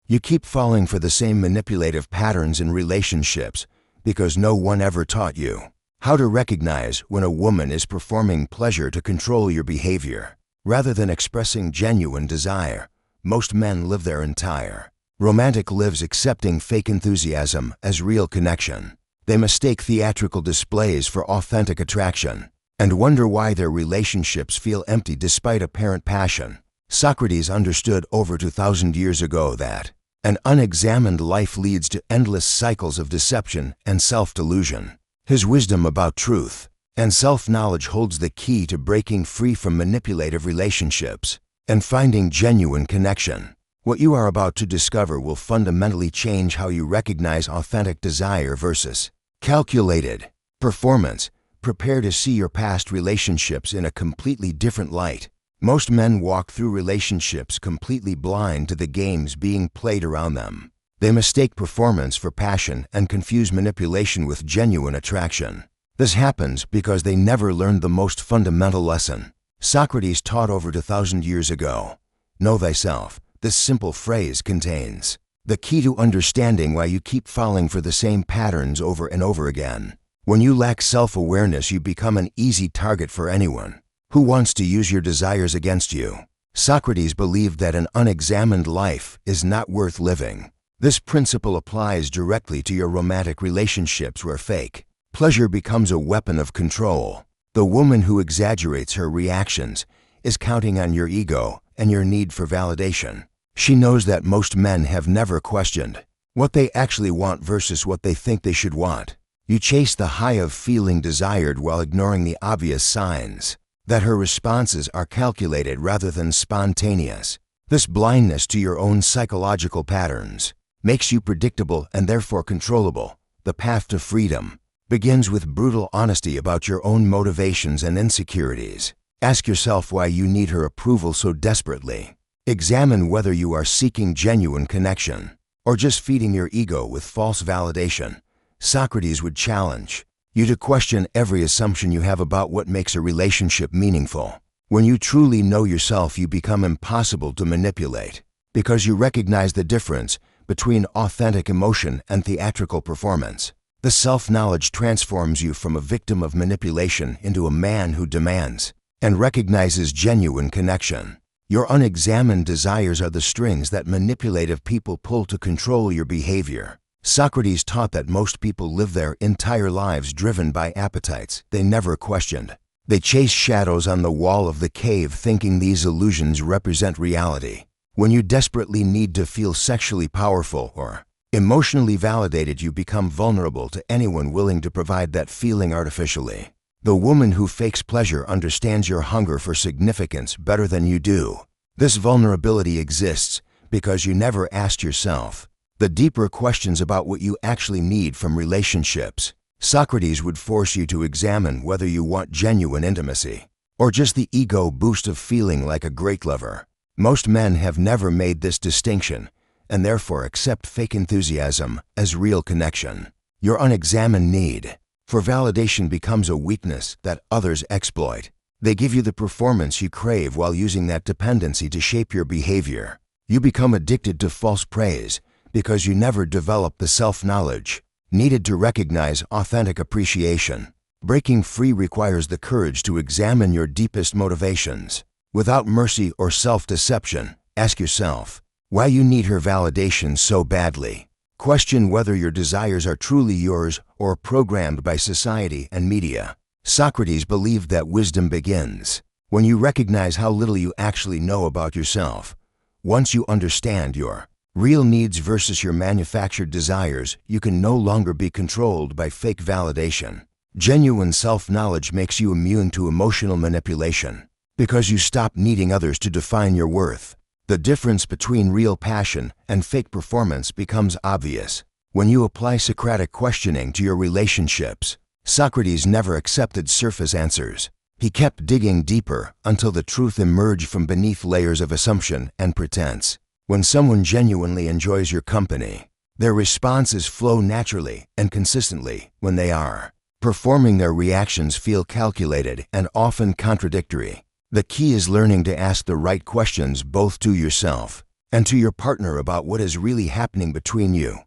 You keep falling for the same manipulative patterns in relationships because no one ever taught you how to recognize when a woman is performing pleasure to control your behavior. Rather than expressing genuine desire, most men live their entire romantic lives accepting fake enthusiasm as real connection. They mistake theatrical displays for authentic attraction and wonder why their relationships feel empty despite apparent passion. Socrates understood over 2,000 years ago that an unexamined life leads to endless cycles of deception and self-delusion. His wisdom about truth and self-knowledge holds the key to breaking free from manipulative relationships and finding genuine connection. What you are about to discover will fundamentally change how you recognize authentic desire versus calculated performance. Prepare to see your past relationships in a completely different light. Most men walk through relationships completely blind to the games being played around them. They mistake performance for passion and confuse manipulation with genuine attraction. This happens because they never learned the most fundamental lesson Socrates taught over 2,000 years ago. Know thyself. This simple phrase contains the key to understanding why you keep falling for the same patterns over and over again. When you lack self-awareness, you become an easy target for anyone who wants to use your desires against you. Socrates believed that an unexamined life is not worth living. This principle applies directly to your romantic relationships where fake pleasure becomes a weapon of control. The woman who exaggerates her reactions is counting on your ego and your need for validation. She knows that most men have never questioned what they actually want versus what they think they should want. You chase the high of feeling desired while ignoring the obvious signs that her responses are calculated rather than spontaneous. This blindness to your own psychological patterns makes you predictable and therefore controllable. The path to freedom begins with brutal honesty about your own motivations and insecurities. Ask yourself why you need her approval so desperately. Examine whether you are seeking genuine connection or just feeding your ego with false validation. Socrates would challenge you to question every assumption you have about what makes a relationship meaningful. When you truly know yourself, you become impossible to manipulate because you recognize the difference between authentic emotion and theatrical performance. The self-knowledge transforms you from a victim of manipulation into a man who demands and recognizes genuine connection. Your unexamined desires are the strings that manipulative people pull to control your behavior. Socrates taught that most people live their entire lives driven by appetites they never questioned. They chase shadows on the wall of the cave thinking these illusions represent reality. When you desperately need to feel sexually powerful or emotionally validated, you become vulnerable to anyone willing to provide that feeling artificially. The woman who fakes pleasure understands your hunger for significance better than you do. This vulnerability exists because you never asked yourself the deeper questions about what you actually need from relationships. Socrates would force you to examine whether you want genuine intimacy or just the ego boost of feeling like a great lover. Most men have never made this distinction and therefore accept fake enthusiasm as real connection. Your unexamined need for validation becomes a weakness that others exploit. They give you the performance you crave while using that dependency to shape your behavior. You become addicted to false praise because you never develop the self-knowledge needed to recognize authentic appreciation. Breaking free requires the courage to examine your deepest motivations. Without mercy or self-deception, ask yourself why you need her validation so badly. Question whether your desires are truly yours or programmed by society and media. Socrates believed that wisdom begins when you recognize how little you actually know about yourself. Once you understand your real needs versus your manufactured desires, you can no longer be controlled by fake validation. Genuine self-knowledge makes you immune to emotional manipulation because you stop needing others to define your worth. The difference between real passion and fake performance becomes obvious when you apply Socratic questioning to your relationships. Socrates never accepted surface answers. He kept digging deeper until the truth emerged from beneath layers of assumption and pretense. When someone genuinely enjoys your company, their responses flow naturally and consistently. When they are performing, their reactions feel calculated and often contradictory. The key is learning to ask the right questions both to yourself and to your partner about what is really happening between you.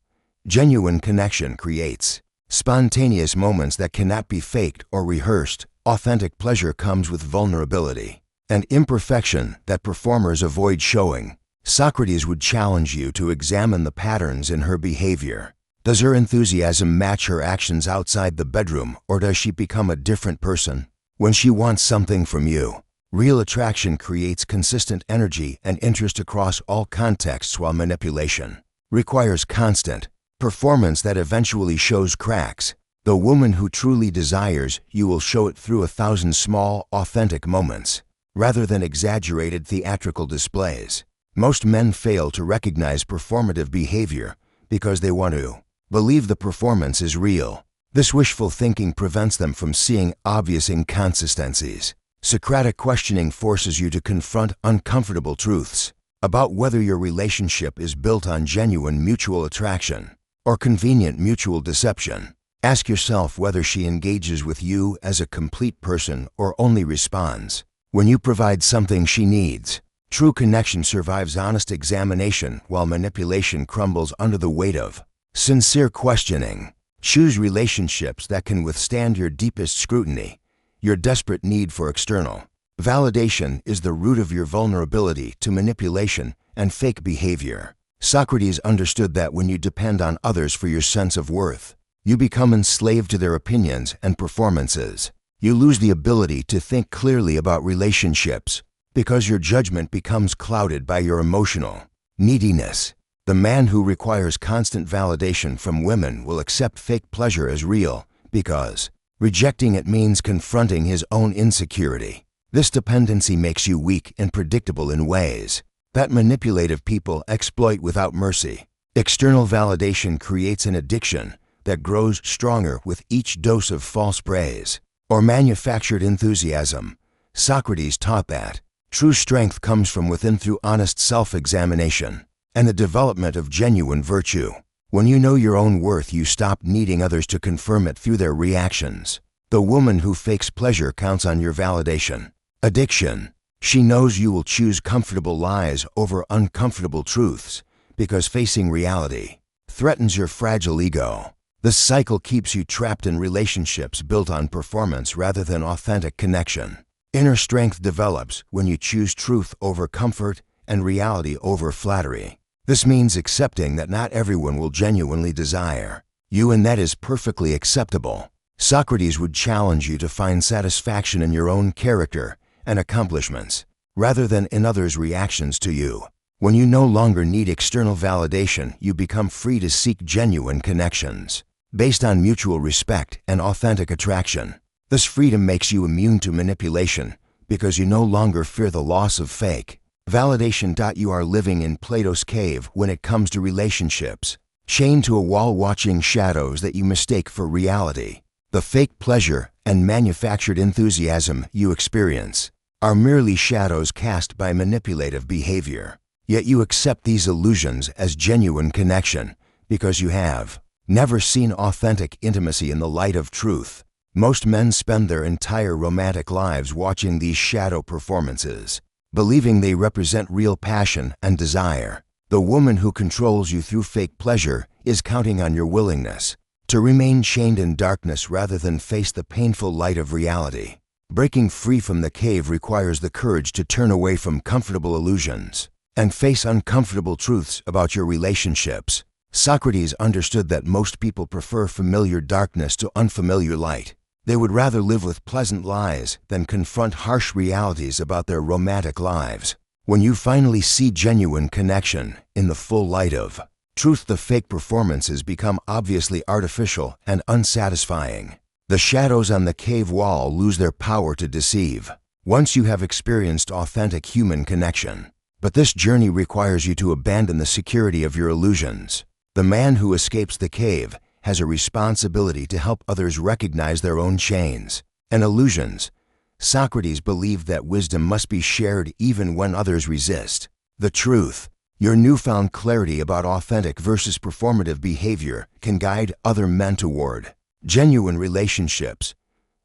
Genuine connection creates spontaneous moments that cannot be faked or rehearsed. Authentic pleasure comes with vulnerability and imperfection that performers avoid showing. Socrates would challenge you to examine the patterns in her behavior. Does her enthusiasm match her actions outside the bedroom, or does she become a different person when she wants something from you? Real attraction creates consistent energy and interest across all contexts, while manipulation requires constant performance that eventually shows cracks. The woman who truly desires you will show it through 1,000 small, authentic moments, rather than exaggerated theatrical displays. Most men fail to recognize performative behavior because they want to believe the performance is real. This wishful thinking prevents them from seeing obvious inconsistencies. Socratic questioning forces you to confront uncomfortable truths about whether your relationship is built on genuine mutual attraction or convenient mutual deception. Ask yourself whether she engages with you as a complete person or only responds when you provide something she needs. True connection survives honest examination, while manipulation crumbles under the weight of sincere questioning. Choose relationships that can withstand your deepest scrutiny. Your desperate need for external validation is the root of your vulnerability to manipulation and fake behavior. Socrates understood that when you depend on others for your sense of worth, you become enslaved to their opinions and performances. You lose the ability to think clearly about relationships because your judgment becomes clouded by your emotional neediness. The man who requires constant validation from women will accept fake pleasure as real because rejecting it means confronting his own insecurity. This dependency makes you weak and predictable in ways that manipulative people exploit without mercy. External validation creates an addiction that grows stronger with each dose of false praise or manufactured enthusiasm. Socrates taught that true strength comes from within through honest self-examination and the development of genuine virtue. When you know your own worth, you stop needing others to confirm it through their reactions. The woman who fakes pleasure counts on your validation. Addiction. She knows you will choose comfortable lies over uncomfortable truths because facing reality threatens your fragile ego. This cycle keeps you trapped in relationships built on performance rather than authentic connection. Inner strength develops when you choose truth over comfort and reality over flattery. This means accepting that not everyone will genuinely desire you, and that is perfectly acceptable. Socrates would challenge you to find satisfaction in your own character and accomplishments, rather than in others' reactions to you. When you no longer need external validation, you become free to seek genuine connections based on mutual respect and authentic attraction. This freedom makes you immune to manipulation because you no longer fear the loss of fake validation. You are living in Plato's cave when it comes to relationships, chained to a wall watching shadows that you mistake for reality. The fake pleasure and manufactured enthusiasm you experience are merely shadows cast by manipulative behavior. Yet you accept these illusions as genuine connection because you have never seen authentic intimacy in the light of truth. Most men spend their entire romantic lives watching these shadow performances, believing they represent real passion and desire. The woman who controls you through fake pleasure is counting on your willingness to remain chained in darkness rather than face the painful light of reality. Breaking free from the cave requires the courage to turn away from comfortable illusions and face uncomfortable truths about your relationships. Socrates understood that most people prefer familiar darkness to unfamiliar light. They would rather live with pleasant lies than confront harsh realities about their romantic lives. When you finally see genuine connection in the full light of truth, the fake performances become obviously artificial and unsatisfying. The shadows on the cave wall lose their power to deceive once you have experienced authentic human connection. But this journey requires you to abandon the security of your illusions. The man who escapes the cave has a responsibility to help others recognize their own chains and illusions. Socrates believed that wisdom must be shared even when others resist the truth. Your newfound clarity about authentic versus performative behavior can guide other men toward genuine relationships.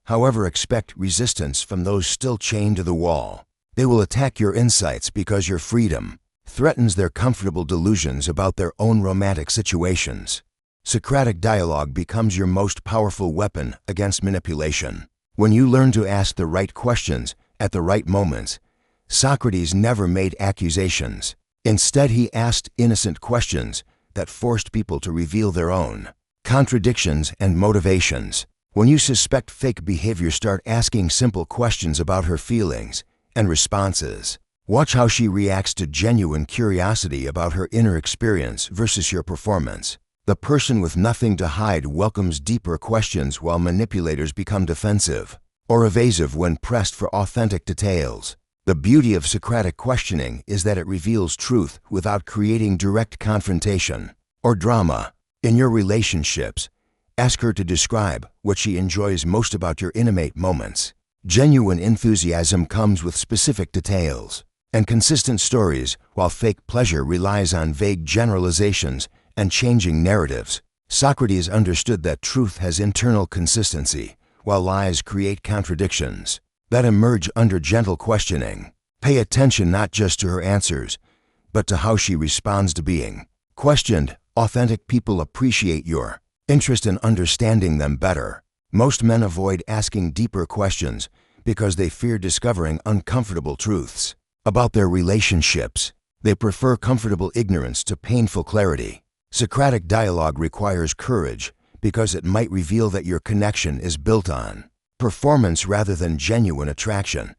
However, expect resistance from those still chained to the wall. They will attack your insights because your freedom threatens their comfortable delusions about their own romantic situations. Socratic dialogue becomes your most powerful weapon against manipulation. When you learn to ask the right questions at the right moments, Socrates never made accusations. Instead, he asked innocent questions that forced people to reveal their own contradictions and motivations. When you suspect fake behavior, start asking simple questions about her feelings and responses. Watch how she reacts to genuine curiosity about her inner experience versus your performance. The person with nothing to hide welcomes deeper questions, while manipulators become defensive or evasive when pressed for authentic details. The beauty of Socratic questioning is that it reveals truth without creating direct confrontation or drama. In your relationships, ask her to describe what she enjoys most about your intimate moments. Genuine enthusiasm comes with specific details and consistent stories, while fake pleasure relies on vague generalizations and changing narratives. Socrates understood that truth has internal consistency, while lies create contradictions that emerge under gentle questioning. Pay attention not just to her answers, but to how she responds to being questioned. Authentic people appreciate your interest in understanding them better. Most men avoid asking deeper questions because they fear discovering uncomfortable truths about their relationships. They prefer comfortable ignorance to painful clarity. Socratic dialogue requires courage because it might reveal that your connection is built on performance rather than genuine attraction.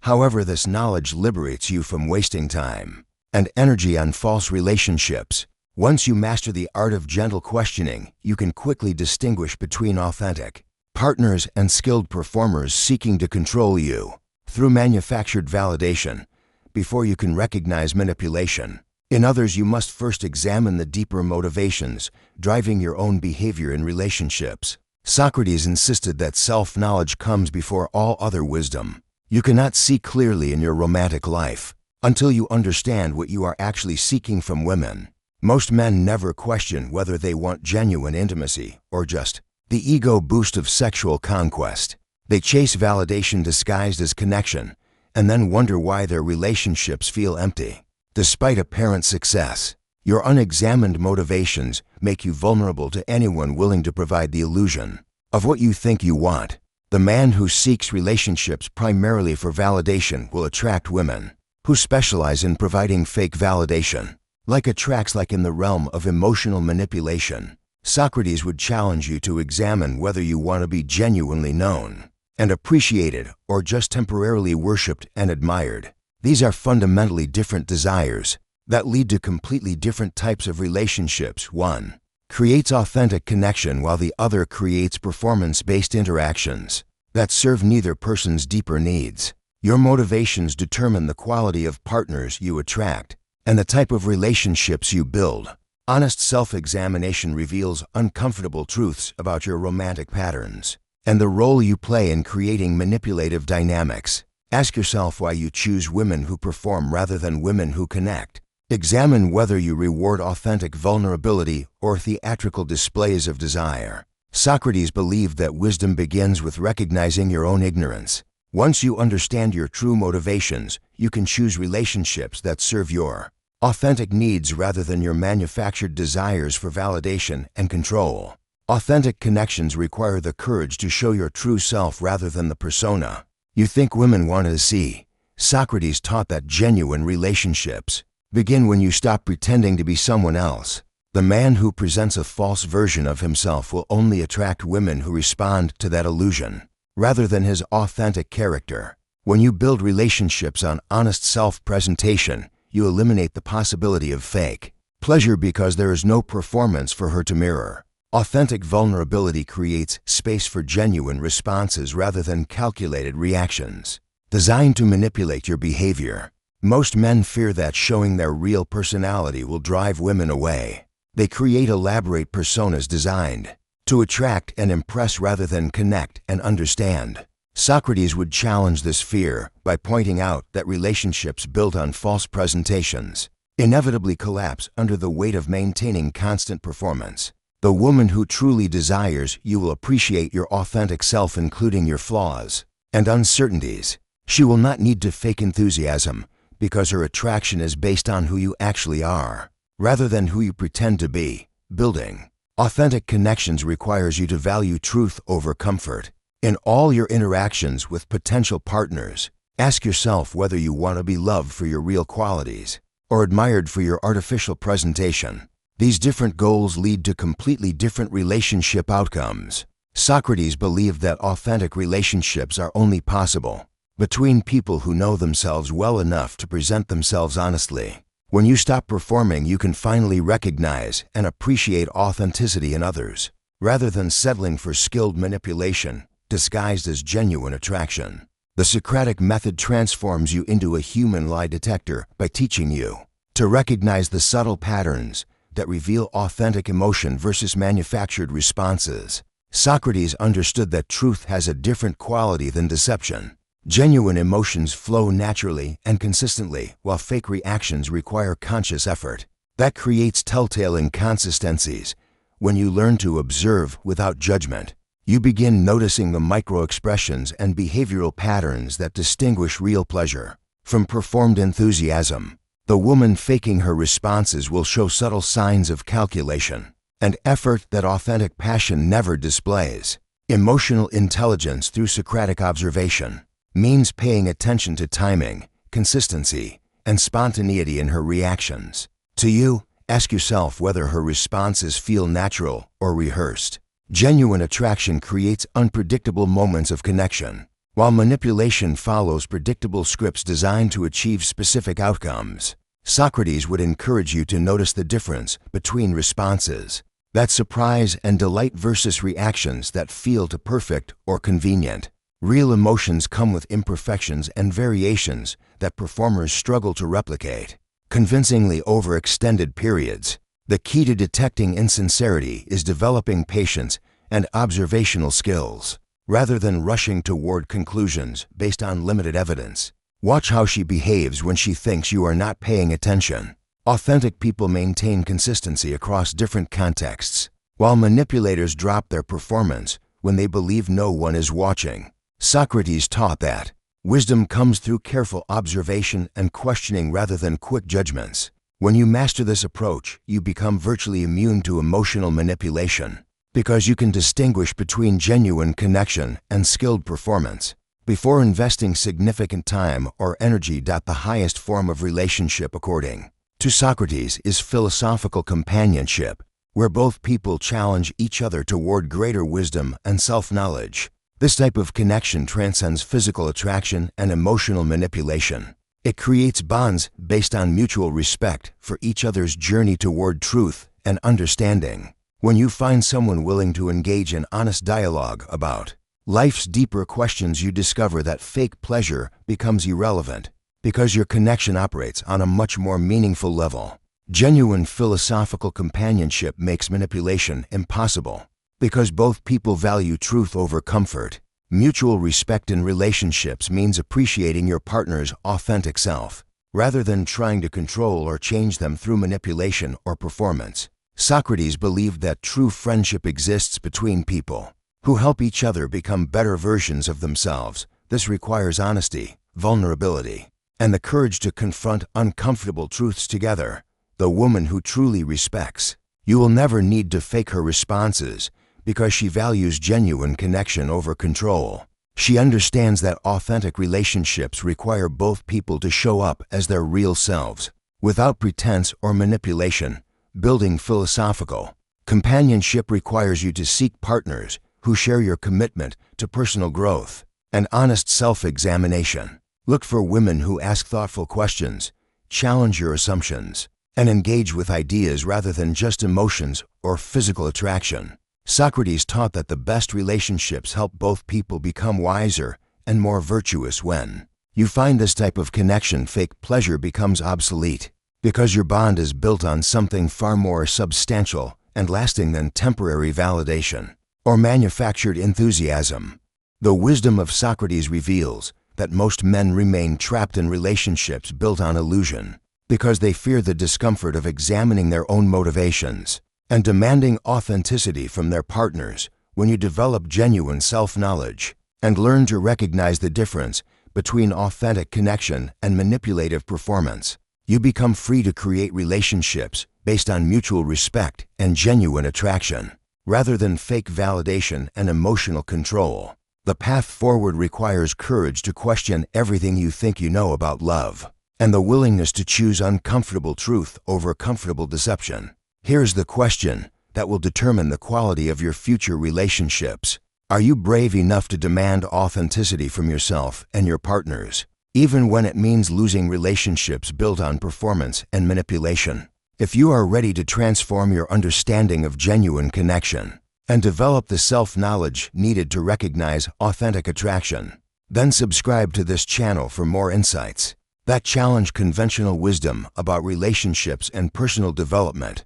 However, this knowledge liberates you from wasting time and energy on false relationships. Once you master the art of gentle questioning, you can quickly distinguish between authentic partners and skilled performers seeking to control you through manufactured validation. Before you can recognize manipulation in others, you must first examine the deeper motivations driving your own behavior in relationships. Socrates insisted that self-knowledge comes before all other wisdom. You cannot see clearly in your romantic life until you understand what you are actually seeking from women. Most men never question whether they want genuine intimacy or just the ego boost of sexual conquest. They chase validation disguised as connection and then wonder why their relationships feel empty. Despite apparent success, your unexamined motivations make you vulnerable to anyone willing to provide the illusion of what you think you want. The man who seeks relationships primarily for validation will attract women who specialize in providing fake validation. Like in the realm of emotional manipulation, Socrates would challenge you to examine whether you want to be genuinely known and appreciated or just temporarily worshipped and admired. These are fundamentally different desires that lead to completely different types of relationships. One creates authentic connection, while the other creates performance-based interactions that serve neither person's deeper needs. Your motivations determine the quality of partners you attract and the type of relationships you build. Honest self-examination reveals uncomfortable truths about your romantic patterns and the role you play in creating manipulative dynamics. Ask yourself why you choose women who perform rather than women who connect. Examine whether you reward authentic vulnerability or theatrical displays of desire. Socrates believed that wisdom begins with recognizing your own ignorance. Once you understand your true motivations, you can choose relationships that serve your authentic needs rather than your manufactured desires for validation and control. Authentic connections require the courage to show your true self rather than the persona you think women want to see. Socrates taught that genuine relationships begin when you stop pretending to be someone else. The man who presents a false version of himself will only attract women who respond to that illusion rather than his authentic character. When you build relationships on honest self-presentation, you eliminate the possibility of fake pleasure because there is no performance for her to mirror. Authentic vulnerability creates space for genuine responses rather than calculated reactions designed to manipulate your behavior. Most men fear that showing their real personality will drive women away. They create elaborate personas designed to attract and impress rather than connect and understand. Socrates would challenge this fear by pointing out that relationships built on false presentations inevitably collapse under the weight of maintaining constant performance. The woman who truly desires you will appreciate your authentic self, including your flaws and uncertainties. She will not need to fake enthusiasm because her attraction is based on who you actually are, rather than who you pretend to be. Building authentic connections requires you to value truth over comfort. In all your interactions with potential partners, ask yourself whether you want to be loved for your real qualities or admired for your artificial presentation. These different goals lead to completely different relationship outcomes. Socrates believed that authentic relationships are only possible between people who know themselves well enough to present themselves honestly. When you stop performing, you can finally recognize and appreciate authenticity in others, rather than settling for skilled manipulation disguised as genuine attraction. The Socratic method transforms you into a human lie detector by teaching you to recognize the subtle patterns that reveal authentic emotion versus manufactured responses. Socrates understood that truth has a different quality than deception. Genuine emotions flow naturally and consistently, while fake reactions require conscious effort. That creates telltale inconsistencies. When you learn to observe without judgment, you begin noticing the micro-expressions and behavioral patterns that distinguish real pleasure from performed enthusiasm. The woman faking her responses will show subtle signs of calculation and effort that authentic passion never displays. Emotional intelligence through Socratic observation means paying attention to timing, consistency, and spontaneity in her reactions. To you, ask yourself whether her responses feel natural or rehearsed. Genuine attraction creates unpredictable moments of connection, while manipulation follows predictable scripts designed to achieve specific outcomes. Socrates would encourage you to notice the difference between responses that surprise and delight versus reactions that feel too perfect or convenient. Real emotions come with imperfections and variations that performers struggle to replicate convincingly over extended periods. The key to detecting insincerity is developing patience and observational skills, rather than rushing toward conclusions based on limited evidence. Watch how she behaves when she thinks you are not paying attention. Authentic people maintain consistency across different contexts, while manipulators drop their performance when they believe no one is watching. Socrates taught that wisdom comes through careful observation and questioning rather than quick judgments. When you master this approach, you become virtually immune to emotional manipulation, because you can distinguish between genuine connection and skilled performance. Before investing significant time or energy, the highest form of relationship, according to Socrates, is philosophical companionship, where both people challenge each other toward greater wisdom and self-knowledge. This type of connection transcends physical attraction and emotional manipulation. It creates bonds based on mutual respect for each other's journey toward truth and understanding. When you find someone willing to engage in honest dialogue about life's deeper questions, you discover that fake pleasure becomes irrelevant because your connection operates on a much more meaningful level. Genuine philosophical companionship makes manipulation impossible because both people value truth over comfort. Mutual respect in relationships means appreciating your partner's authentic self, rather than trying to control or change them through manipulation or performance. Socrates believed that true friendship exists between people who help each other become better versions of themselves. This requires honesty, vulnerability, and the courage to confront uncomfortable truths together. The woman who truly respects you will never need to fake her responses because she values genuine connection over control. She understands that authentic relationships require both people to show up as their real selves, without pretense or manipulation. Building philosophical companionship requires you to seek partners who share your commitment to personal growth and honest self-examination. Look for women who ask thoughtful questions, challenge your assumptions, and engage with ideas rather than just emotions or physical attraction. Socrates taught that the best relationships help both people become wiser and more virtuous. When you find this type of connection, fake pleasure becomes obsolete because your bond is built on something far more substantial and lasting than temporary validation or manufactured enthusiasm. The wisdom of Socrates reveals that most men remain trapped in relationships built on illusion because they fear the discomfort of examining their own motivations and demanding authenticity from their partners. When you develop genuine self-knowledge and learn to recognize the difference between authentic connection and manipulative performance. You become free to create relationships based on mutual respect and genuine attraction, rather than fake validation and emotional control. The path forward requires courage to question everything you think you know about love, and the willingness to choose uncomfortable truth over comfortable deception. Here's the question that will determine the quality of your future relationships. Are you brave enough to demand authenticity from yourself and your partners, even when it means losing relationships built on performance and manipulation? If you are ready to transform your understanding of genuine connection and develop the self-knowledge needed to recognize authentic attraction, then subscribe to this channel for more insights that challenge conventional wisdom about relationships and personal development.